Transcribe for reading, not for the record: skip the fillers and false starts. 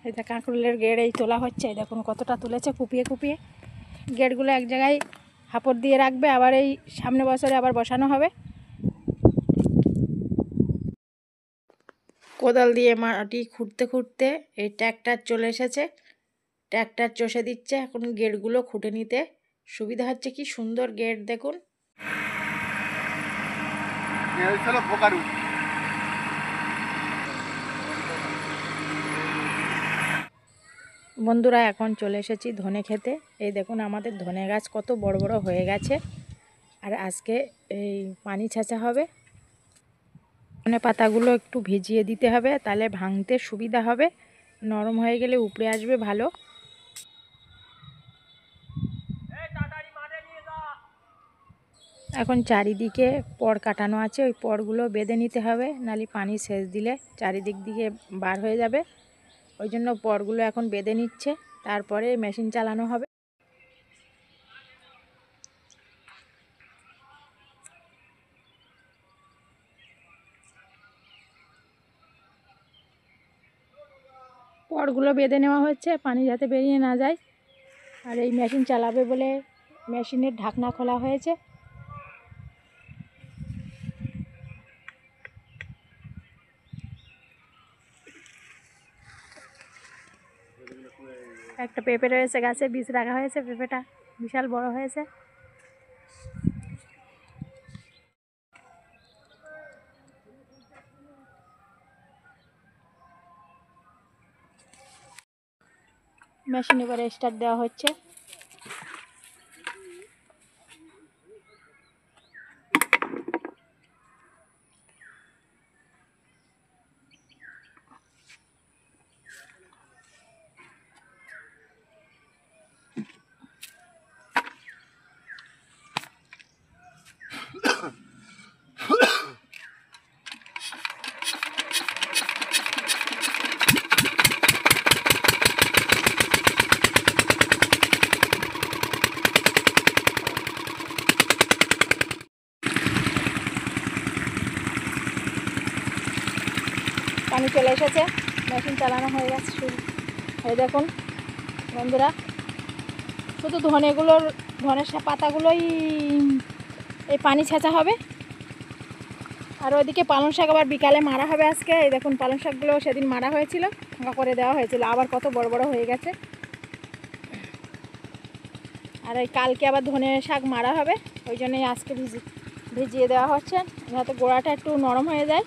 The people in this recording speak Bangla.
এটা কাঁকরোলের গেড় এই তোলা হচ্ছে। এই দেখুন কতটা তুলেছে কুপিয়ে কুপিয়ে। গেড়গুলো এক জায়গায় হাপড় দিয়ে রাখবে, আবার এই সামনে বছরে আবার বসানো হবে। কোদাল দিয়ে মাটি খুঁড়তে খুঁড়তে এই ট্র্যাক্টর চলে এসেছে। ট্র্যাক্টর চষে দিচ্ছে। এখন গেড়গুলো খুঁটে নিতে সুবিধা হচ্ছে। কি সুন্দর গেট দেখুন। বন্ধুরা এখন চলে এসেছি ধনে খেতে। এই দেখুন আমাদের ধনে গাছ কত বড় বড় হয়ে গেছে। আর আজকে এই পানি ছাঁচা হবে। ধনে পাতাগুলো একটু ভিজিয়ে দিতে হবে, তাহলে ভাঙতে সুবিধা হবে। নরম হয়ে গেলে উপড়ে আসবে ভালো। এখন চারিদিকে পড় কাটানো আছে, ওই পড়গুলো বেঁধে নিতে হবে, নাহলে পানি সেচ দিলে চারিদিক দিকে বার হয়ে যাবে। ওই জন্য পড়গুলো এখন বেঁধে নিচ্ছে, তারপরে মেশিন চালানো হবে। পড়গুলো বেঁধে নেওয়া হচ্ছে পানি যাতে বেরিয়ে না যায়। আর এই মেশিন চালাবে বলে মেশিনের ঢাকনা খোলা হয়েছে। একটা পেঁপে রয়েছে গাছে, বীজ রাখা হয়েছে। পেঁপেটা বিশাল বড় হয়েছে। মেশিন এবারে স্টার্ট দেওয়া হচ্ছে। পানি চলে এসেছে, মেশিন চালানো হয়ে গেছে শুরু। এই দেখুন বন্ধুরা, শুধু ধনের পাতাগুলোই এই পানি ছেঁচা হবে। আর ওইদিকে পালং শাক আবার বিকালে মারা হবে আজকে। এই দেখুন পালং শাকগুলো সেদিন মারা হয়েছিল, ফাঁকা করে দেওয়া হয়েছিল, আবার কত বড় বড় হয়ে গেছে। আর এই কালকে আবার ধনে শাক মারা হবে, ওই জন্যই আজকে ভিজিয়ে দেওয়া হচ্ছে, যাতে গোড়াটা একটু নরম হয়ে যায়।